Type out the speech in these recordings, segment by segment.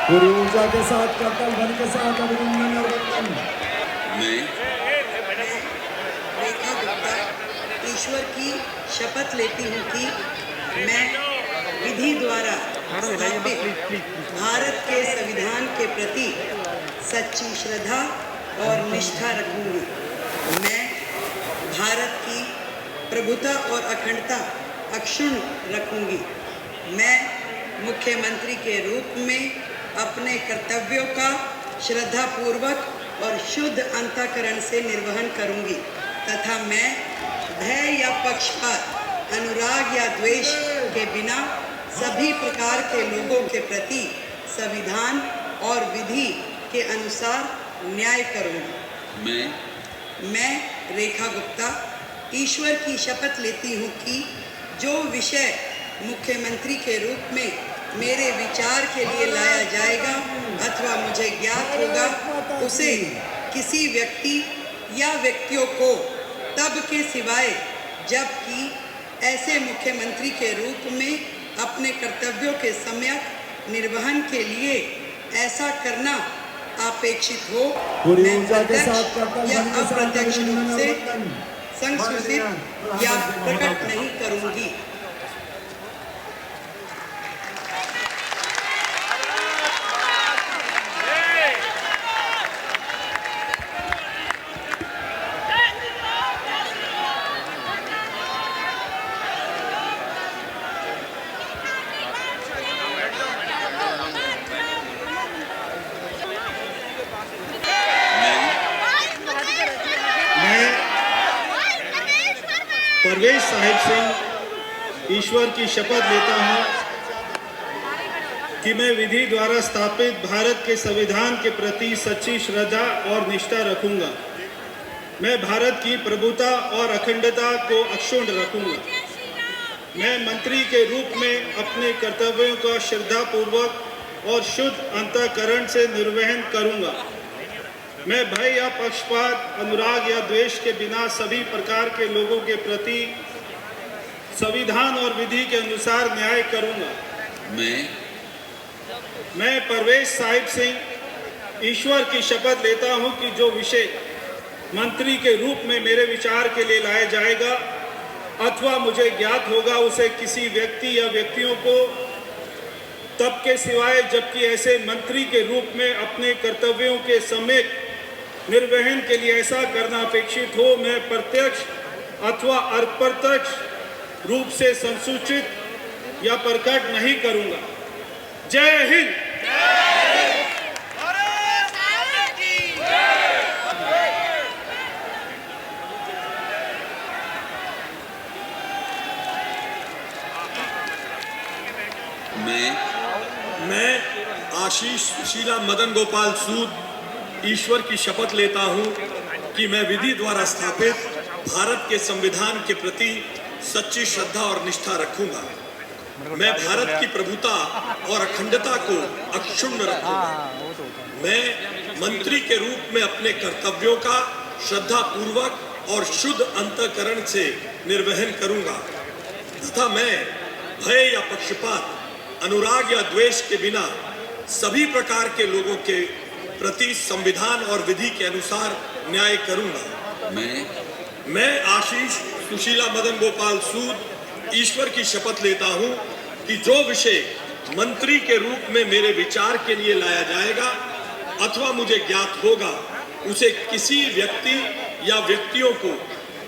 पूरी ऊर्जा के साथ कर्तव्य बल के साथ अभिनंदन और वंदन। मैं रेखा गुप्ता ईश्वर की शपथ लेती हूँ कि मैं विधि द्वारा स्थापित भारत के संविधान के प्रति सच्ची श्रद्धा और निष्ठा रखूंगी। मैं भारत की प्रभुता और अखंडता अक्षुण्ण रखूंगी। मैं मुख्यमंत्री के रूप में अपने कर्तव्यों का श्रद्धापूर्वक और शुद्ध अंतःकरण से निर्वहन करूंगी तथा मैं भय या पक्षपात, अनुराग या द्वेष के बिना सभी प्रकार के लोगों के प्रति संविधान और विधि के अनुसार न्याय करूंगी। मैं रेखा गुप्ता ईश्वर की शपथ लेती हूँ कि जो विषय मुख्यमंत्री के रूप में मेरे विचार के लिए लाया जाएगा अथवा मुझे ज्ञात होगा उसे किसी व्यक्ति या व्यक्तियों को तब के सिवाय जबकि ऐसे मुख्यमंत्री के रूप में अपने कर्तव्यों के सम्यक निर्वहन के लिए ऐसा करना अपेक्षित हो मैं प्रत्यक्ष या अप्रत्यक्ष रूप से संसूचित या प्रकट नहीं करूंगी। परवेज साहिब सिंह ईश्वर की शपथ लेता हूँ कि मैं विधि द्वारा स्थापित भारत के संविधान के प्रति सच्ची श्रद्धा और निष्ठा रखूंगा। मैं भारत की प्रभुता और अखंडता को अक्षुण्ण रखूंगा। मैं मंत्री के रूप में अपने कर्तव्यों का श्रद्धापूर्वक और शुद्ध अंतःकरण से निर्वहन करूंगा। मैं भय या पक्षपात, अनुराग या द्वेष के बिना सभी प्रकार के लोगों के प्रति संविधान और विधि के अनुसार न्याय करूंगा। मैं परवेज साहिब सिंह ईश्वर की शपथ लेता हूं कि जो विषय मंत्री के रूप में मेरे विचार के लिए लाया जाएगा अथवा मुझे ज्ञात होगा उसे किसी व्यक्ति या व्यक्तियों को तब के सिवाय जबकि ऐसे मंत्री के रूप में अपने कर्तव्यों के सम्यक निर्वहन के लिए ऐसा करना अपेक्षित हो मैं प्रत्यक्ष अथवा अप्रत्यक्ष रूप से संसूचित या प्रकट नहीं करूंगा। जय हिंद। मैं आशीष सुशीला मदन गोपाल सूद ईश्वर की शपथ लेता हूं कि मैं विधि द्वारा स्थापित भारत के संविधान के प्रति सच्ची श्रद्धा और निष्ठा रखूंगा। मैं भारत की प्रभुता और अखंडता को अक्षुण्ण रखूंगा। मैं मंत्री के रूप में अपने कर्तव्यों का श्रद्धापूर्वक और शुद्ध अंतःकरण से निर्वहन करूंगा तथा मैं भय या पक्षपात, अनुराग या द्वेष के बिना सभी प्रकार के लोगों के प्रति संविधान और विधि के अनुसार न्याय करूंगा। मैं आशीष सुशीला मदन गोपाल सूद ईश्वर की शपथ लेता हूं कि जो विषय मंत्री के रूप में मेरे विचार के लिए लाया जाएगा अथवा मुझे ज्ञात होगा उसे किसी व्यक्ति या व्यक्तियों को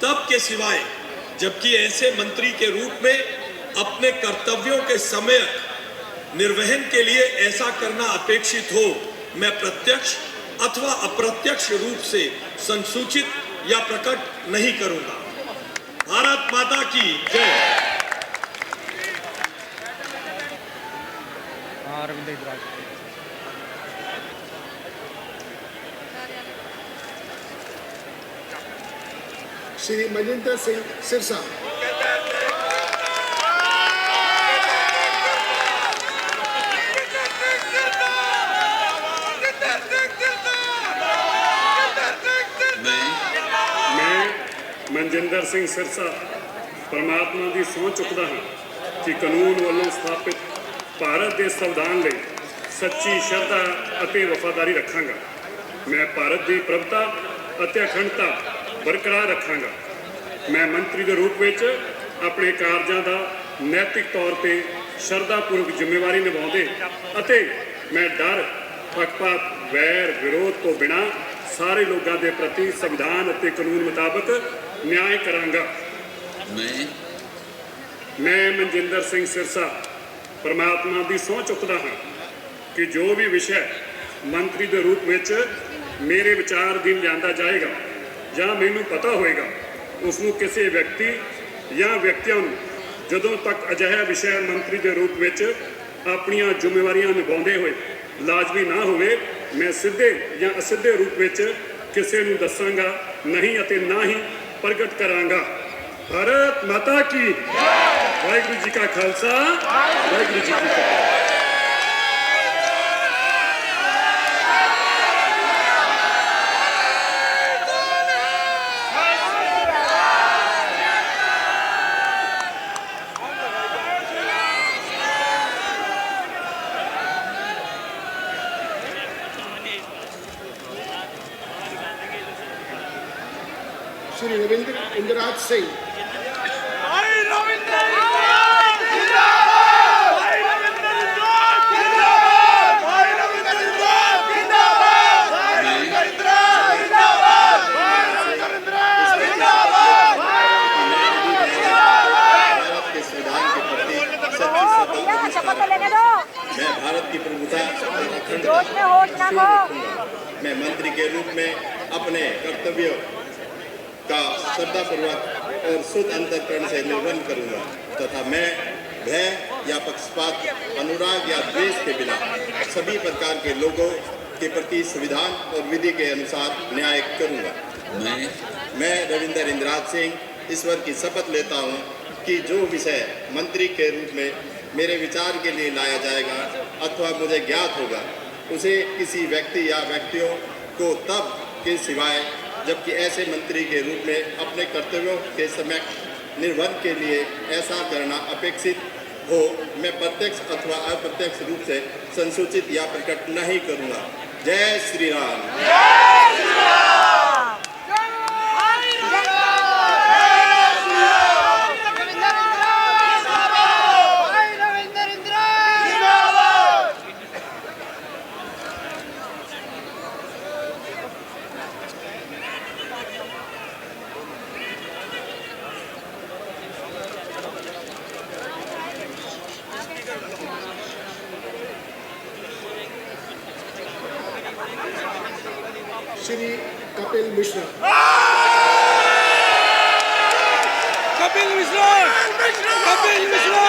तब के सिवाय जबकि ऐसे मंत्री के रूप में अपने कर्तव्यों के समय निर्वहन के लिए ऐसा करना अपेक्षित हो मैं प्रत्यक्ष अथवा अप्रत्यक्ष रूप से संसूचित या प्रकट नहीं करूंगा। भारत माता की जय। श्री मजिंदर सिंह सिरसा। मनजिंदर सिंह सिरसा परमात्मा की सौं चुकता हाँ कि कानून वालों स्थापित भारत के संविधान ਲਈ ਸੱਚੀ ਸ਼ਰਧਾ ਅਤੇ ਵਫਾਦਾਰੀ ਰੱਖਾਂਗਾ। ਮੈਂ ਭਾਰਤ ਦੀ ਪ੍ਰਭੁਤਾ ਅਤੇ ਅਖੰਡਤਾ ਬਰਕਰਾਰ ਰੱਖਾਂਗਾ। ਮੈਂ ਮੰਤਰੀ ਦੇ ਰੂਪ ਵਿੱਚ ਆਪਣੇ ਕਾਰਜਾਂ ਦਾ ਨੈਤਿਕ ਤੌਰ ਤੇ ਸ਼ਰਧਾਪੂਰਵਕ ਜ਼ਿੰਮੇਵਾਰੀ ਨਿਭਾਉਂਦੇ ਅਤੇ ਮੈਂ ਡਰ, ਪੱਖਪਾਤ, ਵੈਰ ਵਿਰੋਧ ਤੋਂ ਬਿਨਾਂ ਸਾਰੇ ਲੋਕਾਂ ਦੇ ਪ੍ਰਤੀ ਸੰਵਿਧਾਨ ਅਤੇ ਕਾਨੂੰਨ ਮੁਤਾਬਕ ਨਿਆਂ ਕਰਾਂਗਾ। ਮੈਂ ਮਨਜਿੰਦਰ ਸਿੰਘ ਸਿਰਸਾ ਪਰਮਾਤਮਾ ਦੀ ਸਹੁੰ ਚੁੱਕਦਾ ਹਾਂ ਕਿ ਜੋ ਵੀ ਵਿਸ਼ਾ ਮੰਤਰੀ ਦੇ ਰੂਪ ਵਿੱਚ ਮੇਰੇ ਵਿਚਾਰ ਅਧੀਨ ਲਿਆਂਦਾ ਜਾਏਗਾ ਜਾਂ ਮੈਨੂੰ ਪਤਾ ਹੋਏਗਾ, ਉਸ ਨੂੰ ਕਿਸੇ ਵਿਅਕਤੀ ਜਾਂ ਵਿਅਕਤੀਆਂ ਨੂੰ ਜਦੋਂ ਤੱਕ ਅਜਿਹਾ ਵਿਸ਼ਾ ਮੰਤਰੀ ਦੇ ਰੂਪ ਵਿੱਚ ਆਪਣੀਆਂ ਜ਼ਿੰਮੇਵਾਰੀਆਂ ਨਿਭਾਉਂਦੇ ਹੋਏ ਲਾਜ਼ਮੀ ਨਾ ਹੋਵੇ, ਮੈਂ ਸਿੱਧੇ ਜਾਂ ਅਸਿੱਧੇ ਰੂਪ ਵਿੱਚ ਕਿਸੇ ਨੂੰ ਦੱਸਾਂਗਾ ਨਹੀਂ ਅਤੇ ਨਾ ਹੀ ਪ੍ਰਗਟ ਕਰਾਂਗਾ। ਭਾਰਤ ਮਾਤਾ ਕੀ ਵਾਹਿਗੁਰੂ ਜੀ ਕਾ ਖਾਲਸਾ, ਵਾਹਿਗੁਰੂ ਜੀ ਕੀ ਫਤਿਹ। श्री रविंद्र इंद्रराज सिंह। मैं भारत की प्रभुता मैं मंत्री के रूप में अपने कर्तव्यों का श्रद्धापूर्वक और शुद्ध अंतःकरण से निर्वहन करूंगा तथा मैं भय या पक्षपात, अनुराग या द्वेष के बिना सभी प्रकार के लोगों के प्रति संविधान और विधि के अनुसार न्याय करूंगा। मैं रविंद्र इंद्रराज सिंह ईश्वर की शपथ लेता हूं कि जो विषय मंत्री के रूप में मेरे विचार के लिए लाया जाएगा अथवा मुझे ज्ञात होगा, उसे किसी व्यक्ति या व्यक्तियों को तब के सिवाय जबकि ऐसे मंत्री के रूप में अपने कर्तव्यों के समय निर्वहन के लिए ऐसा करना अपेक्षित हो, मैं प्रत्यक्ष अथवा अप्रत्यक्ष रूप से संसूचित या प्रकट नहीं करूंगा। जय श्री राम। श्री कपिल मिश्रा। कपिल मिश्रा, कपिल मिश्रा,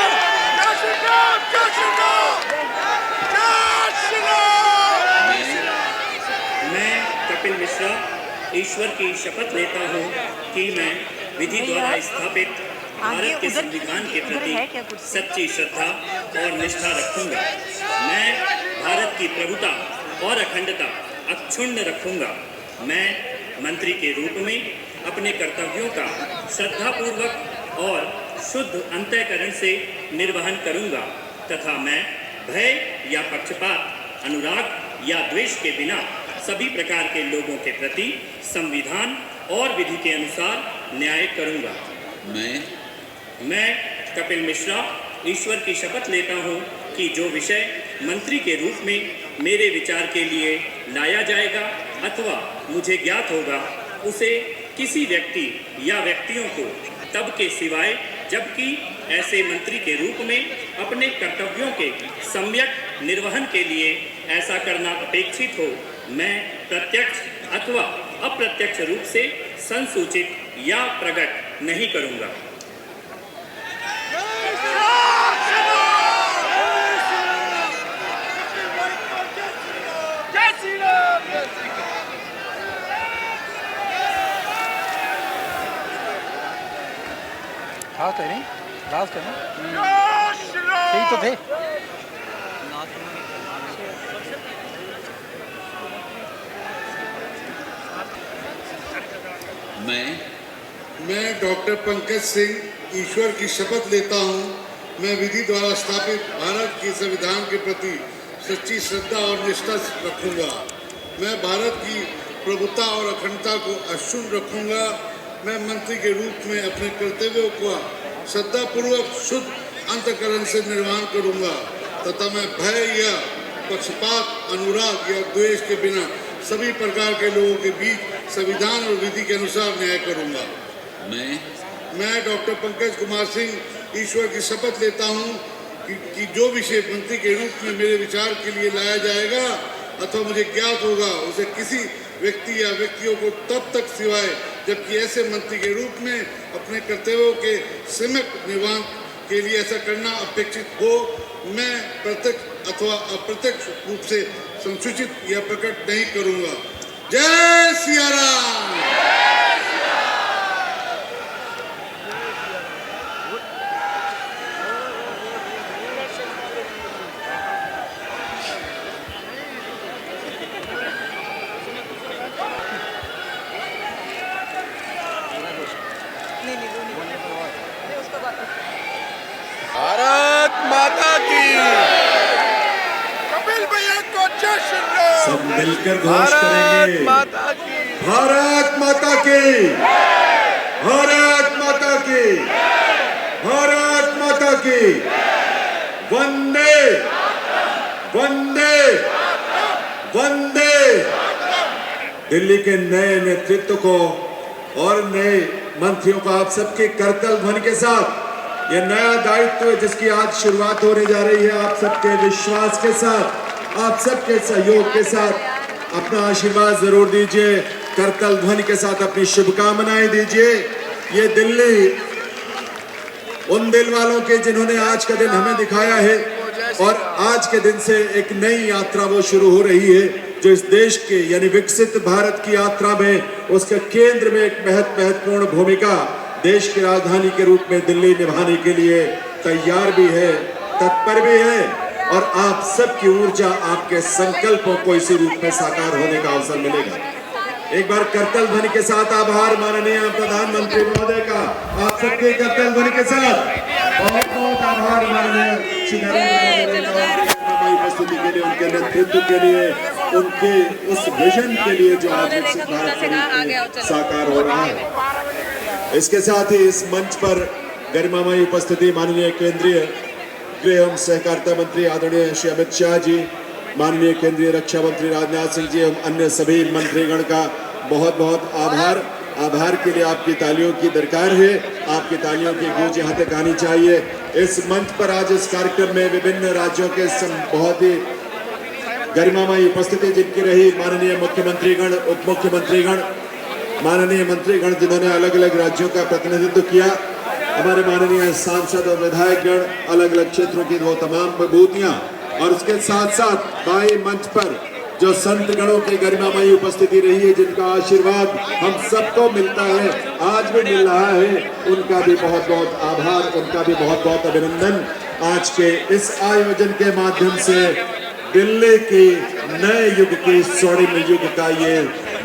मैं कपिल मिश्रा ईश्वर की शपथ लेता हूँ कि मैं विधि द्वारा स्थापित भारत के संविधान के प्रति सच्ची श्रद्धा और निष्ठा रखूंगा। मैं भारत की प्रभुता और अखंडता अक्षुण्ण रखूंगा। मैं मंत्री के रूप में अपने कर्तव्यों का श्रद्धापूर्वक और शुद्ध अंतःकरण से निर्वहन करूंगा तथा मैं भय या पक्षपात, अनुराग या द्वेष के बिना सभी प्रकार के लोगों के प्रति संविधान और विधि के अनुसार न्याय करूंगा। मैं कपिल मिश्रा ईश्वर की शपथ लेता हूं कि जो विषय मंत्री के रूप में मेरे विचार के लिए लाया जाएगा अथवा मुझे ज्ञात होगा, उसे किसी व्यक्ति या व्यक्तियों को तब के सिवाय जबकि ऐसे मंत्री के रूप में अपने कर्तव्यों के सम्यक निर्वहन के लिए ऐसा करना अपेक्षित हो, मैं प्रत्यक्ष अथवा अप्रत्यक्ष रूप से संसूचित या प्रकट नहीं करूंगा। लास्ट है नहीं, लास्ट है ना, यही तो थे। मैं डॉक्टर पंकज सिंह ईश्वर की शपथ लेता हूं, मैं विधि द्वारा स्थापित भारत के संविधान के प्रति सच्ची श्रद्धा और निष्ठा रखूंगा। मैं भारत की प्रभुता और अखंडता को अक्षुण्ण रखूंगा। मैं मंत्री के रूप में अपने कर्तव्यों का श्रद्धापूर्वक शुद्ध अंतःकरण से निर्वहन करूंगा तथा मैं भय या पक्षपात, अनुराग या द्वेष के बिना सभी प्रकार के लोगों के बीच संविधान और विधि के अनुसार न्याय करूंगा। मैं डॉक्टर पंकज कुमार सिंह ईश्वर की शपथ लेता हूं कि जो विषय मंत्री के रूप में मेरे विचार के लिए लाया जाएगा अथवा मुझे ज्ञात होगा उसे किसी व्यक्ति या व्यक्तियों को तब तक सिवाय जबकि ऐसे मंत्री के रूप में अपने कर्तव्यों के सम्यक निर्वहन के लिए ऐसा करना अपेक्षित हो, मैं प्रत्यक्ष अथवा अप्रत्यक्ष रूप से संसूचित या प्रकट नहीं करूंगा। जय सिया राम। भारत माता की। कपिल भैया को जश्न दो। सब मिलकर घोष करेंगे। माता की। भारत माता की। भारत माता की। भारत माता की। वंदे वंदे वंदे। दिल्ली के नए नेतृत्व को और नए मंत्रियों को आप सबके करतल ध्वनि के साथ ये नया दायित्व जिसकी आज शुरुआत होने जा रही है, आप सबके विश्वास के साथ, आप सबके सहयोग के साथ अपना आशीर्वाद जरूर दीजिए। करतल ध्वनि के साथ अपनी शुभकामनाएं दीजिए। ये दिल्ली उन दिल वालों के जिन्होंने आज का दिन हमें दिखाया है और आज के दिन से एक नई यात्रा वो शुरू हो रही है जो इस देश के यानी विकसित भारत की यात्रा में उसके केंद्र में एक महत्वपूर्ण भूमिका देश की राजधानी के रूप में दिल्ली निभाने के लिए तैयार भी है, तत्पर भी है और आप सबकी ऊर्जा, आपके संकल्पों को इसी रूप में साकार होने का अवसर मिलेगा। एक बार करतल ध्वनि के साथ आभार माननीय प्रधानमंत्री महोदय का, आप सबके करतल ध्वनि के साथ बहुत बहुत आभार माननीय श्री नरेंद्र मोदी की उपस्थिति के लिए, उनके नेतृत्व के लिए, उनके उस विजन के लिए जो आज विकसित भारत में साकार हो रहा है। इसके साथ ही इस मंच पर गरिमामयी उपस्थिति माननीय केंद्रीय गृह एवं सहकारिता मंत्री आदरणीय श्री अमित शाह जी, माननीय केंद्रीय रक्षा मंत्री राजनाथ सिंह जी एवं अन्य सभी मंत्रीगण का बहुत बहुत आभार। आभार के लिए आपकी तालियों की दरकार है, आपकी तालियों की गूंज यहाँ तक आनी चाहिए। इस मंच पर आज इस कार्यक्रम में विभिन्न राज्यों के बहुत ही गरिमामयी उपस्थिति जिनकी रही, माननीय मुख्यमंत्रीगण, उप मुख्यमंत्रीगण, माननीय मंत्रीगण जिन्होंने अलग अलग राज्यों का प्रतिनिधित्व किया, हमारे माननीय सांसद और विधायकगण, अलग अलग क्षेत्रों की वो तमाम विभूतियां और उसके साथ साथ बाई मंच पर जो संत गणों की गरिमामयी उपस्थिति रही है, जिनका आशीर्वाद हम सबको मिलता है, आज भी मिल रहा है, उनका भी बहुत बहुत आभार, उनका भी बहुत बहुत अभिनंदन। आज के इस आयोजन के माध्यम से दिल्ली की नए युग की स्वर्णिम युग का ये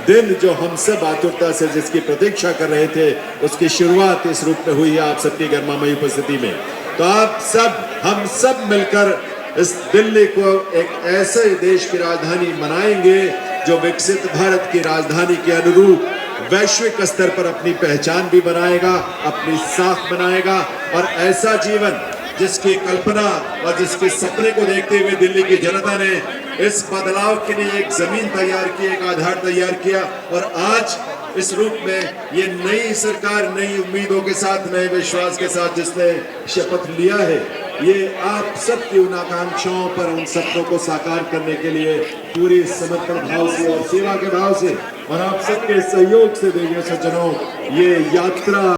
दिन जो हम सब आतुरता से जिसकी प्रतीक्षा कर रहे थे, उसकी शुरुआत इस रूप में हुई है आप सबकी गरिमामयी उपस्थिति में। तो आप सब, हम सब मिलकर इस दिल्ली को एक ऐसे देश की राजधानी बनाएंगे जो विकसित भारत की राजधानी के अनुरूप वैश्विक स्तर पर अपनी पहचान भी बनाएगा, अपनी साख बनाएगा और ऐसा जीवन जिसकी कल्पना और जिसके सपने को देखते हुए दिल्ली की जनता ने इस बदलाव के लिए एक जमीन तैयार की, एक आधार तैयार किया और आज इस रूप में ये नई सरकार नई उम्मीदों के साथ, नए विश्वास के साथ जिसने शपथ लिया है, ये आप सबकी उन आकांक्षाओं पर, उन सपनों को साकार करने के लिए पूरी समर्पण भाव से और सेवा के भाव से और आप सबके सहयोग से देखिए सज्जनों, ये यात्रा